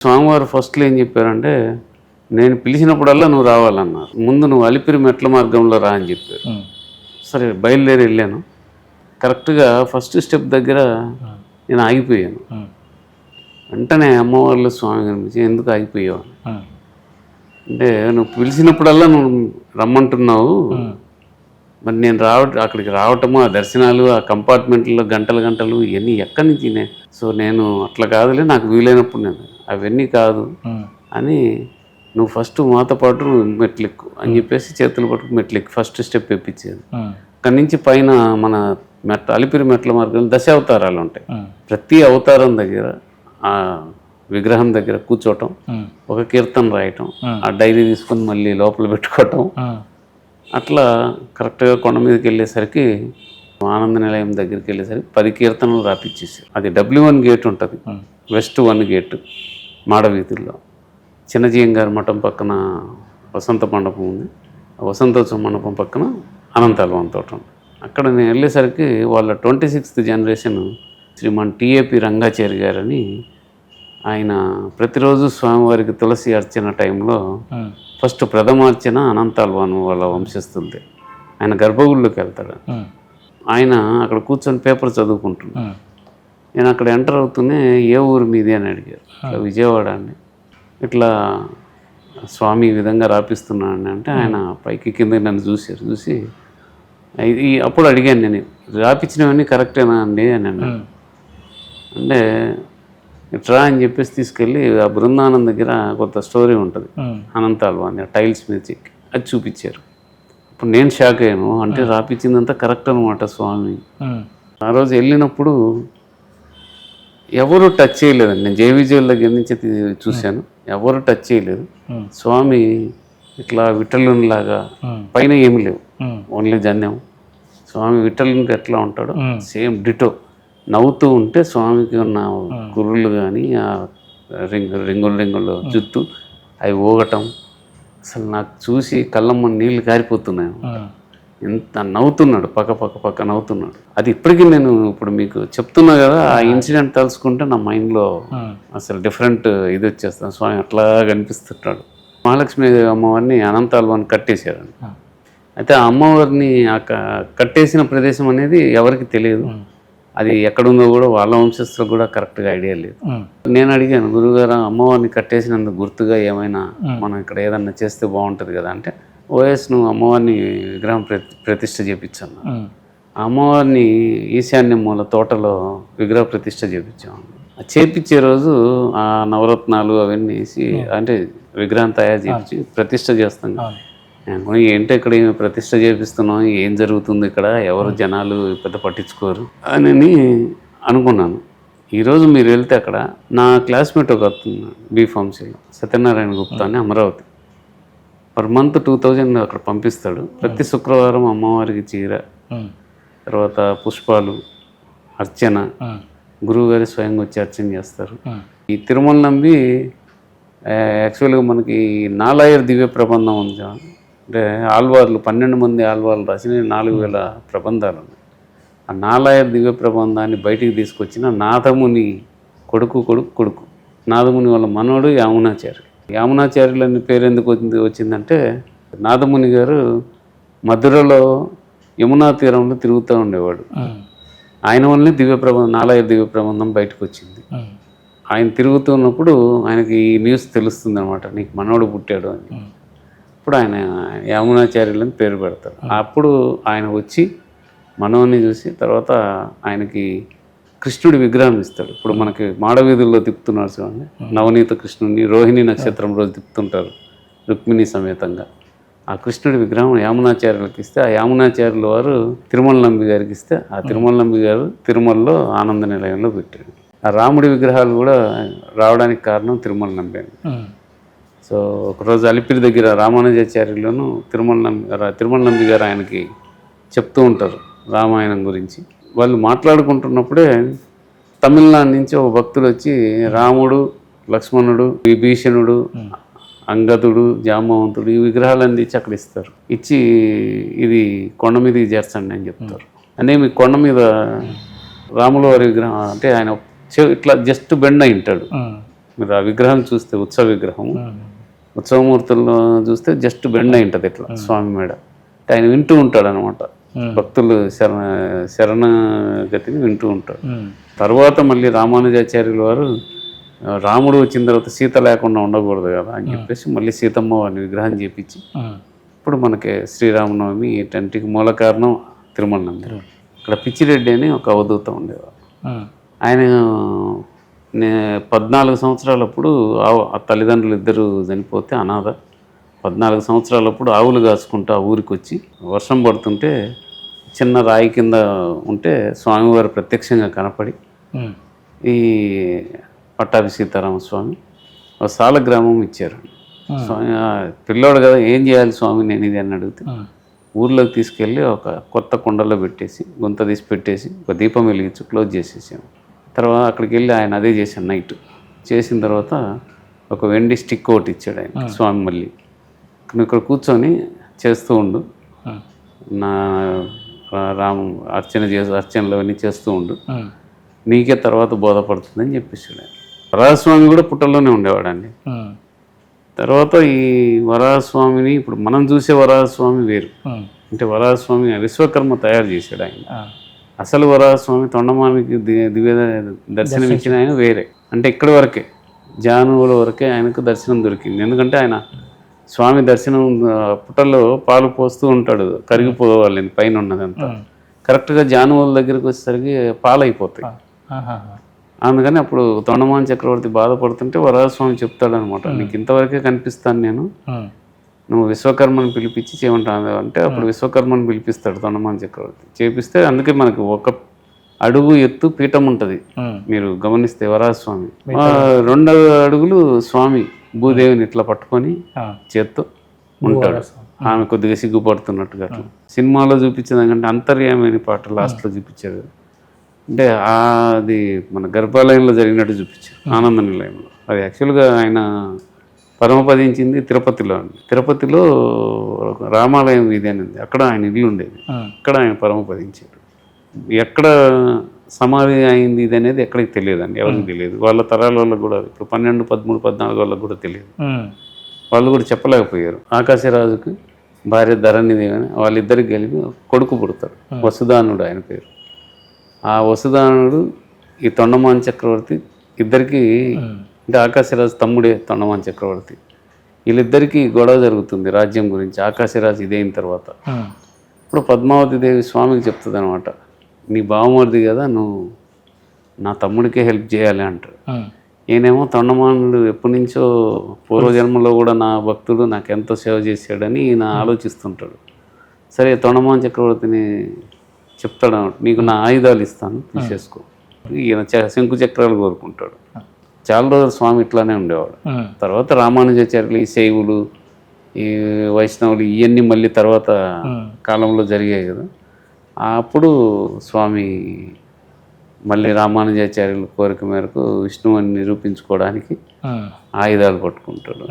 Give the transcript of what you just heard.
స్వామివారు ఫస్ట్లో ఏం చెప్పారంటే, నేను పిలిచినప్పుడల్లా నువ్వు రావాలన్నారు. ముందు నువ్వు అలిపిరి మెట్ల మార్గంలో రా అని చెప్పారు. సరే బయలుదేరి వెళ్ళాను. కరెక్ట్గా ఫస్ట్ స్టెప్ దగ్గర నేను ఆగిపోయాను. వెంటనే అమ్మవార్లు స్వామి కనిపించి, ఎందుకు ఆగిపోయావు అంటే, నువ్వు పిలిచినప్పుడల్లా నువ్వు రమ్మంటున్నావు, మరి నేను అక్కడికి రావటము, ఆ దర్శనాలు, ఆ కంపార్ట్మెంట్లో గంటలు ఇవన్నీ ఎక్కడి నుంచి సో నేను అట్లా కాదులే, నాకు వీలైనప్పుడు నేను అవన్నీ కాదు అని, నువ్వు ఫస్ట్ మాతో పాటు మెట్లెక్కు అని చెప్పేసి చేతులు పట్టుకు మెట్లెక్కి ఫస్ట్ స్టెప్ ఎప్పించేది. అక్కడి నుంచి పైన మన అలిపిరి మెట్ల మార్గంలో దశావతారాలు ఉంటాయి. ప్రతి అవతారం దగ్గర ఆ విగ్రహం దగ్గర కూర్చోవటం, ఒక కీర్తన రాయటం, ఆ డైరీ తీసుకొని మళ్ళీ లోపల పెట్టుకోవటం, అట్లా కరెక్ట్గా కొండ మీదకి వెళ్ళేసరికి, ఆనంద నిలయం దగ్గరికి వెళ్ళేసరికి 10 కీర్తనలు రాపిచ్చేసారు. అది W1 గేట్ ఉంటుంది, వెస్ట్ 1 గేట్ మాడవీధుల్లో. చిన్నజీయం గారి మఠం పక్కన వసంత మండపం ఉంది. వసంతోత్సవ మండపం పక్కన అనంతాల్వన్ తోట ఉంది. అక్కడ నేను వెళ్ళేసరికి వాళ్ళ 26th generation Shriman TAP Rangachari గారని, ఆయన ప్రతిరోజు స్వామివారికి తులసి అర్చన టైంలో ఫస్ట్ ప్రథమార్చన అనంతాల్వాను వాళ్ళ వంశస్థులది. ఆయన గర్భగుడిలోకి వెళ్తాడు. ఆయన అక్కడ కూర్చొని పేపర్ చదువుకుంటున్నాడు. నేను అక్కడ ఎంటర్ అవుతూనే ఏ ఊరు మీది అని అడిగారు. విజయవాడ అండి. ఇట్లా స్వామి ఈ విధంగా రాపిస్తున్నాను అంటే, ఆయన పైకి కింద నన్ను చూసి అప్పుడు అడిగాను, నేను రాపించినవన్నీ కరెక్టేనా అండి అని అన్నాడు. అంటే ఇట్రా అని చెప్పేసి తీసుకెళ్ళి ఆ బృందానం దగ్గర కొంత స్టోరీ ఉంటుంది, అనంతాల్వాన్ టైల్స్ మీద చెక్కి అది చూపించారు. ఇప్పుడు నేను షాక్ అయ్యాను. అంటే రాపించిందంతా కరెక్ట్ అనమాట స్వామి. ఆ రోజు వెళ్ళినప్పుడు ఎవరు టచ్ చేయలేదండి. నేను జేవిజేల దగ్గర నుంచి చూశాను, ఎవరు టచ్ చేయలేదు. స్వామి ఇట్లా విఠలునిలాగా పైన ఏమి లేవు, ఓన్లీ జన్యం. స్వామి విఠలునికి ఎట్లా ఉంటాడో సేమ్ డిటో. నవ్వుతూ ఉంటే స్వామికి ఉన్న కుర్రులు కానీ, ఆ రింగులు జుత్తు అవి ఊగటం, అసలు నాకు చూసి కళ్ళమ్మ నీళ్ళు కారిపోతున్నాయి. ఎంత నవ్వుతున్నాడు, పక్క నవ్వుతున్నాడు. అది ఇప్పటికీ నేను ఇప్పుడు మీకు చెప్తున్నా కదా, ఆ ఇన్సిడెంట్ తలుచుకుంటే నా మైండ్లో అసలు డిఫరెంట్ ఇది వచ్చేస్తాను. స్వామి అట్లా కనిపిస్తుంటాడు. మహాలక్ష్మి అమ్మవారిని అనంతాల్వాన్ కట్టేశారండి. అయితే ఆ అమ్మవారిని కట్టేసిన ప్రదేశం అనేది ఎవరికి తెలియదు. అది ఎక్కడుందో కూడా వాళ్ళ వంశస్థులకు కూడా కరెక్ట్గా ఐడియా లేదు. నేను అడిగాను, గురువుగారు అమ్మవారిని కట్టేసినందుకు గుర్తుగా ఏమైనా మనం ఇక్కడ ఏదన్నా చేస్తే బాగుంటుంది కదా అంటే, ఓఎస్ నువ్వు అమ్మవారిని విగ్రహం ప్రతిష్ఠ చేయించాను. ఆ అమ్మవారిని ఈశాన్య మూల తోటలో విగ్రహ ప్రతిష్ఠ చేయించాము. చేపించే రోజు ఆ నవరత్నాలు అవన్నీ వేసి, అంటే విగ్రహం తయారు చేయించి ప్రతిష్ఠ చేస్తాం. ఏంటో ఇక్కడ ప్రతిష్ఠ చేపిస్తున్నాం, ఏం జరుగుతుంది ఇక్కడ, ఎవరు జనాలు పెద్ద పట్టించుకోరు అని అనుకున్నాను. ఈరోజు మీరు వెళ్తే అక్కడ నా క్లాస్మేట్ ఒక వస్తున్నాడు, B.Pharmacyలో, సత్యనారాయణ గుప్తా అని, అమరావతి. పర్ మంత్ 2000 అక్కడ పంపిస్తాడు. ప్రతి శుక్రవారం అమ్మవారికి చీర, తర్వాత పుష్పాలు, అర్చన, గురువుగారి స్వయంగా వచ్చి అర్చన చేస్తారు. ఈ తిరుమల నంబి యాక్చువల్గా మనకి నాలాయర్ దివ్య ప్రబంధం ఉంది. అంటే ఆల్వార్లు 12 మంది ఆల్వార్లు రాసిన 4000 ప్రబంధాలు ఉన్నాయి. ఆ నాలాయర్ దివ్య ప్రబంధాన్ని బయటికి తీసుకొచ్చిన నాథముని కొడుకు నాథముని వాళ్ళ మనవడు యామునాచార్య. యామునాచార్యులు అనే పేరు ఎందుకు వచ్చిందంటే, నాథముని గారు మధురలో యమునా తీరంలో తిరుగుతూ ఉండేవాడు. ఆయన వల్లనే నాలాయర్ దివ్య ప్రబంధం బయటకు వచ్చింది. ఆయన తిరుగుతున్నప్పుడు ఆయనకి ఈ న్యూస్ తెలుస్తుంది అనమాట, నీకు మనవడు పుట్టాడు అని. అప్పుడు ఆయన యామునాచార్యులని పేరు పెడతారు. అప్పుడు ఆయన వచ్చి మనవని చూసి తర్వాత ఆయనకి కృష్ణుడి విగ్రహం ఇస్తాడు. ఇప్పుడు మనకి మాడవీధుల్లో తిప్పుతున్నారు చూడండి, నవనీత కృష్ణుడిని రోహిణి నక్షత్రం రోజు తిప్పుతుంటారు రుక్మిణి సమేతంగా. ఆ కృష్ణుడి విగ్రహం యామునాచార్యులకి ఇస్తే, ఆ యామునాచార్యుల వారు తిరుమల నంబి గారికి ఇస్తే, ఆ తిరుమల నంబి గారు తిరుమలలో ఆనంద నిలయంలో పెట్టాడు. ఆ రాముడి విగ్రహాలు కూడా రావడానికి కారణం తిరుమల నంబి అండి. సో ఒకరోజు అలిపిరి దగ్గర రామానుజాచార్యులను తిరుమల నంబి గారు ఆయనకి చెప్తూ ఉంటారు రామాయణం గురించి. వాళ్ళు మాట్లాడుకుంటున్నప్పుడే తమిళనాడు నుంచి ఒక భక్తుడు వచ్చి, రాముడు, లక్ష్మణుడు, విభీషణుడు, అంగదుడు, జాంబవంతుడు ఈ విగ్రహాలన్నీ తెచ్చి అక్కడ ఇస్తారు. ఇచ్చి ఇది కొండ మీదకి చేర్చండి అని చెప్తారు. అంటే మీ కొండ మీద రాముల వారి విగ్రహం అంటే ఆయన ఇట్లా జస్ట్ బెండ్ అయి ఉంటాడు. మీరు ఆ విగ్రహం చూస్తే ఉత్సవ విగ్రహం ఉత్సవమూర్తుల్లో చూస్తే జస్ట్ బెండ్ అయి ఉంటుంది ఇట్లా స్వామి మేడ. అంటే ఆయన వింటూ ఉంటాడు అనమాట, భక్తులు శరణగతిని వింటూ ఉంటాడు. తర్వాత మళ్ళీ రామానుజాచార్యుల వారు రాముడు వచ్చిన తర్వాత సీత లేకుండా ఉండకూడదు కదా అని చెప్పేసి మళ్ళీ సీతమ్మ వారిని విగ్రహం చేపించి ఇప్పుడు మనకి శ్రీరామనవమి ఏంటంటే మూల కారణం తిరుమల నంది. ఇక్కడ పిచ్చిరెడ్డి అని ఒక అవధూత ఉండేవారు. ఆయన 14 సంవత్సరాలప్పుడు ఆ తల్లిదండ్రులు ఇద్దరు చనిపోతే అనాథ. 14 సంవత్సరాలప్పుడు ఆవులు కాసుకుంటూ ఆ ఊరికి వచ్చి వర్షం పడుతుంటే చిన్న రాయి కింద ఉంటే స్వామివారు ప్రత్యక్షంగా కనపడి ఈ పట్టాభి సీతారామ స్వామి ఒక సాలగ్రామం ఇచ్చారు. స్వామి పిల్లోడు కదా ఏం చేయాలి స్వామి నేను ఇది అని అడిగితే ఊర్లోకి తీసుకెళ్ళి ఒక కొత్త కుండలో పెట్టేసి గుంత తీసి పెట్టేసి ఒక దీపం వెలిగించి క్లోజ్ చేసేసాము. తర్వాత అక్కడికి వెళ్ళి ఆయన అదే చేశాను. నైట్ చేసిన తర్వాత ఒక వెండి స్టిక్ ఒకటి ఇచ్చాడు ఆయన స్వామి. మళ్ళీ నువ్వు ఇక్కడ కూర్చొని చేస్తూ ఉండు, నా అర్చనలు అవన్నీ చేస్తూ ఉండు, నీకే తర్వాత బోధపడుతుందని చెప్పేసాడు ఆయన. వరాహస్వామి కూడా పుట్టల్లోనే ఉండేవాడండి. తర్వాత ఈ వరాహస్వామిని ఇప్పుడు మనం చూసే వరాహస్వామి వేరు. అంటే వరాహస్వామి విశ్వకర్మ తయారు చేశాడు ఆయన. అసలు వరాహస్వామి తొండమానికి దివ్య దర్శనం ఇచ్చిన ఆయన వేరే. అంటే ఇక్కడి వరకే జానువుల వరకే ఆయనకు దర్శనం దొరికింది. ఎందుకంటే ఆయన స్వామి దర్శనం పుట్టల్లో పాలు పోస్తూ ఉంటాడు, కరిగిపోవాలి పైన ఉన్నదంతా. కరెక్ట్గా జానువుల దగ్గరికి వచ్చేసరికి పాలు అయిపోతాయి. అందుకని అప్పుడు తొండమాన్ చక్రవర్తి బాధపడుతుంటే వరాహస్వామి చెప్తాడనమాట, నీకు ఇంతవరకే కనిపిస్తాను నేను, నువ్వు విశ్వకర్మను పిలిపించి చేయమంటాను అంటే అప్పుడు విశ్వకర్మను పిలిపిస్తాడు తొండమాన్ చక్రవర్తి. చేపిస్తే అందుకే మనకు ఒక అడుగు ఎత్తు పీఠం ఉంటుంది. మీరు గమనిస్తే వరాహస్వామి 2 అడుగులు స్వామి భూదేవిని ఇట్లా పట్టుకొని చేత్తో ఉంటాడు. ఆమె కొద్దిగా సిగ్గుపడుతున్నట్టుగా అట్లా సినిమాలో చూపించేదానికంటే అంతర్యామైన పాట లాస్ట్లో చూపించారు. అంటే అది మన గర్భాలయంలో జరిగినట్టు చూపించారు, ఆనంద నిలయంలో. అది యాక్చువల్గా ఆయన పరమపదించింది తిరుపతిలో అండి. తిరుపతిలో రామాలయం వీధి అని ఉంది, అక్కడ ఆయన ఇల్లు ఉండేది. అక్కడ ఆయన పరమపదించాడు. ఎక్కడ సమాధి అయింది ఇది అనేది ఎక్కడికి తెలియదండి, ఎవరికి తెలియదు. వాళ్ళ తరాల వాళ్ళకు కూడా ఇప్పుడు 12, 13, 14 వాళ్ళకు కూడా తెలియదు. వాళ్ళు కూడా చెప్పలేకపోయారు. ఆకాశరాజుకి భార్య ధరణిదేవి అని వాళ్ళిద్దరికి కలిపి కొడుకు పుడతాడు, వసుదానుడు ఆయన పేరు. ఆ వసుదానుడు ఈ తొండమాన్ చక్రవర్తి ఇద్దరికి, అంటే ఆకాశరాజు తమ్ముడే తొండమాన్ చక్రవర్తి. వీళ్ళిద్దరికీ గొడవ జరుగుతుంది రాజ్యం గురించి. ఆకాశరాజు ఇదైన తర్వాత ఇప్పుడు పద్మావతి దేవి స్వామికి చెప్తుంది అనమాట, నీ బావమరిది కదా, నువ్వు నా తమ్ముడికే హెల్ప్ చేయాలి అంటారు. ఈయనేమో తొండమానుడు ఎప్పటి నుంచో పూర్వజన్మలో కూడా నా భక్తుడు నాకు ఎంతో సేవ చేశాడని ఈయన ఆలోచిస్తుంటాడు. సరే తొండమాన్ చక్రవర్తిని చెప్తాడు అనమాట, నీకు నా ఆయుధాలు ఇస్తాను తీసేసుకో. ఈయన శంకు చక్రాలు కోరుకుంటాడు. చాలా రోజులు స్వామి ఇట్లానే ఉండేవాడు. తర్వాత రామానుజాచార్యులు, ఈ శైవులు, ఈ వైష్ణవులు ఇవన్నీ మళ్ళీ తర్వాత కాలంలో జరిగాయి కదా. అప్పుడు స్వామి మళ్ళీ రామానుజాచార్యుల కోరిక మేరకు విష్ణువుని నిరూపించుకోవడానికి ఆయుధాలు పట్టుకుంటాడు.